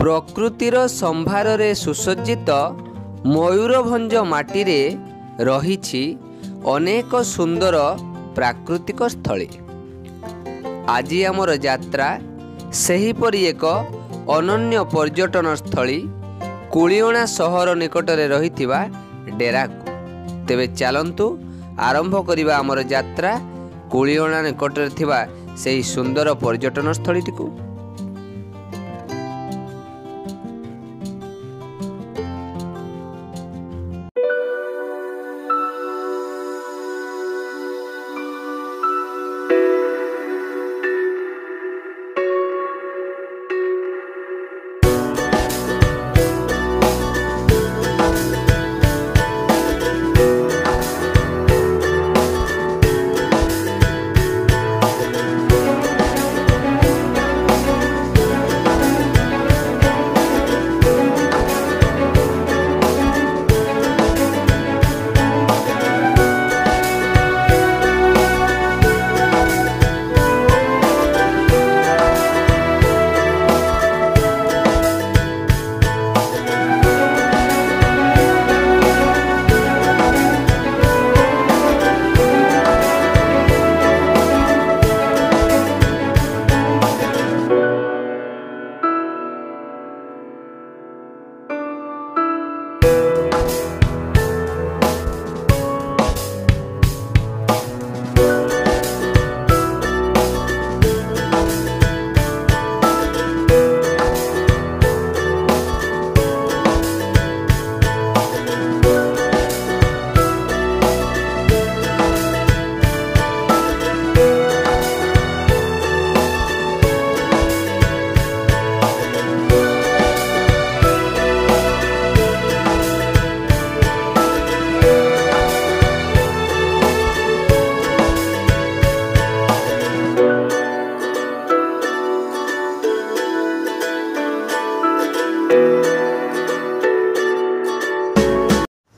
प्रकृतिर संभार सुसज्जित मयूरभंज माटी रही अनेक सुंदर प्राकृतिक स्थली। आज आमर यात्रा सेहीपरि एक अनन्य पर्यटन स्थली कुलियणा सहर निकटरे रहिथिबा डेराकु। तेबे चलंतु आरंभ करिबा आमर यात्रा कुलियणा निकटरे थिबा सेही सुंदर पर्यटन स्थलीटिकु।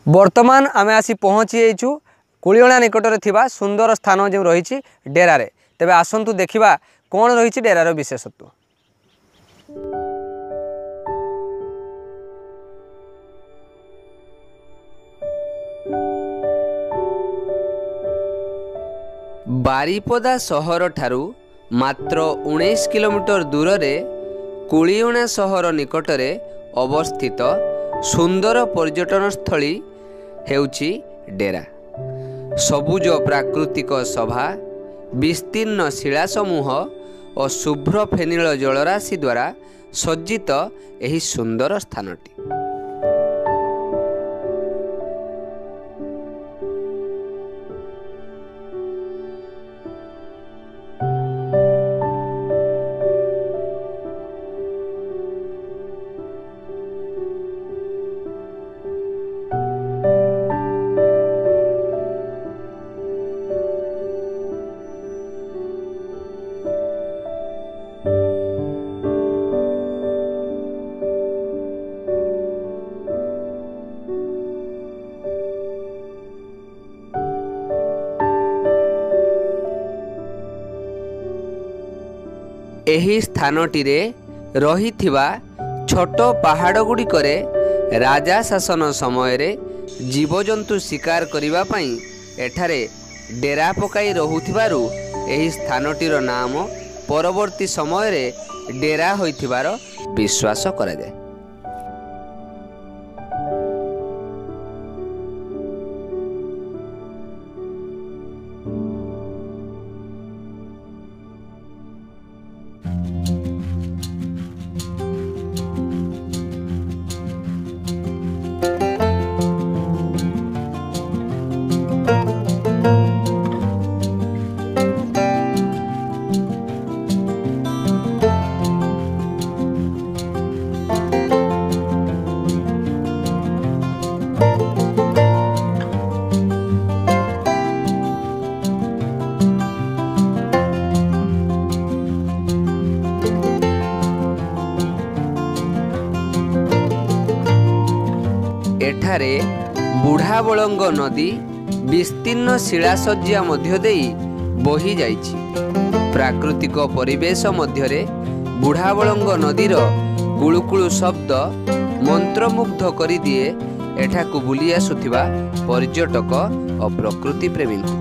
वर्तमान आमे आसी पहुँची जाइछु कुलियणा निकटरे थिबा सुंदर स्थान जो रही डेरारे। तेबे आसंतु देखिबा कौन रही डेरार विशेषत्व। बारिपदा सहर ठारू मात्र 19 किलोमीटर दूर रे कुलियणा सहर निकटरे अवस्थित सुंदर पर्यटन स्थली हेउची डेरा। सबुज प्राकृतिक सभा, विस्तीर्ण शिला समूह और शुभ्र फेनिल जलराशि द्वारा सज्जित एही सुंदर स्थानटी। एही स्थानटीरे रहिथिबा छोट पहाड़ गुड़िकरे राजा शासन समय रे जीवजंतु शिकार करिबा पई एठारे डेरा पकाई रहुथिबारु एही स्थानटीर नाम परवर्ती समय रे डेरा होइथिबार विश्वास करा जाय। एठारे बुढ़ा बलंग नदी विस्तीर्ण शिलासज्जा मध्य देई बही जाइछि। प्राकृतिक परिवेश मध्यरे बुढ़ा बलंग नदीर କୁଳୁକୁଳୁ ଶବ୍ଦ ମନ୍ତ୍ରମୁଗ୍ଧ କରିଦିଏ ଏଠାକୁ ବୁଲି ଆସୁଥିବା ପର୍ଯ୍ୟଟକ ଓ ପ୍ରକୃତି ପ୍ରେମୀଙ୍କୁ।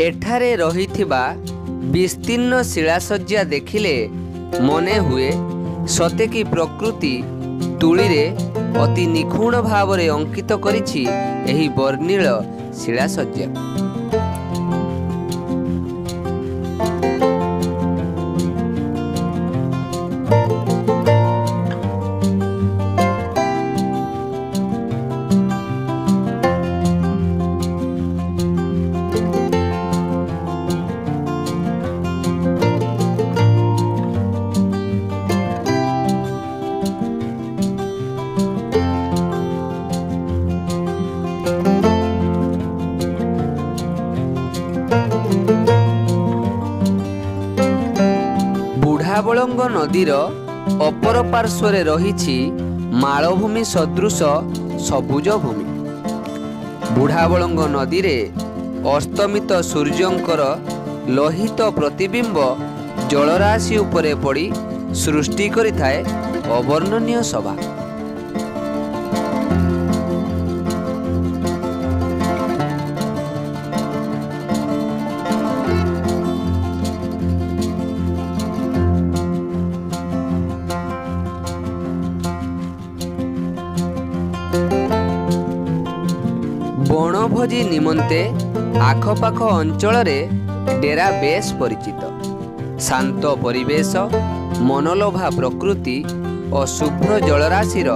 ଏଠାରେ ରହିଥିବା ବିସ୍ତୀର୍ଣ୍ଣ ଶିଳାସଜ୍ଜା ଦେଖିଲେ ମନେ ହୁଏ ସତେକି ପ୍ରକୃତି ତୁଳିରେ ଅତି ନିଖୁଣ ଭାବରେ ଅଙ୍କିତ କରିଛି ଏହି ବର୍ଣ୍ଣିଳ ଶିଳାସଜ୍ଜା। ବୁଢ଼ାବଳଙ୍ଗ ନଦୀର ଅପର ପାର୍ଶ୍ୱରେ ରହିଛି ମାଳଭୂମି ସଦୃଶ ସବୁଜ ଭୂମି। ବୁଢ଼ାବଳଙ୍ଗ ନଦୀରେ ଅସ୍ତମିତ ସୂର୍ଯ୍ୟଙ୍କର ଲୋହିତ ପ୍ରତିବିମ୍ବ ଜଳରାଶି ଉପରେ ପଡ଼ି ସୃଷ୍ଟି କରିଥାଏ ଅବର୍ଣ୍ଣନୀୟ ଶୋଭା। ବଣଭୋଜି ନିମନ୍ତେ ଆଖପାଖ ଅଞ୍ଚଳରେ ଡେରା ବେଶ ପରିଚିତ। ଶାନ୍ତ ପରିବେଶ, ମନଲୋଭା ପ୍ରକୃତି ଓ ଶୁଭ୍ର ଜଳରାଶିର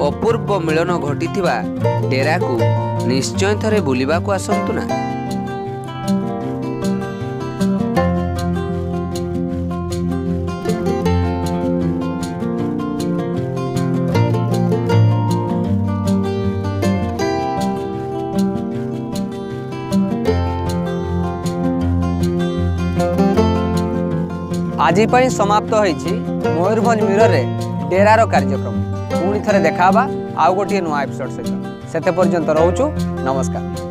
ଅପୂର୍ବ ମିଳନ ଘଟିଥିବା ଡେରାକୁ ନିଶ୍ଚୟ ଥରେ ବୁଲିବାକୁ ଆସନ୍ତୁ ନା। आज समाप्त होइछि मयूरभंज मिरर डेरार कार्यक्रम। पुणी थे देखा आउ गोटे नुआ एपिसोड सहित। सेते पर्यंत रहूछु। नमस्कार।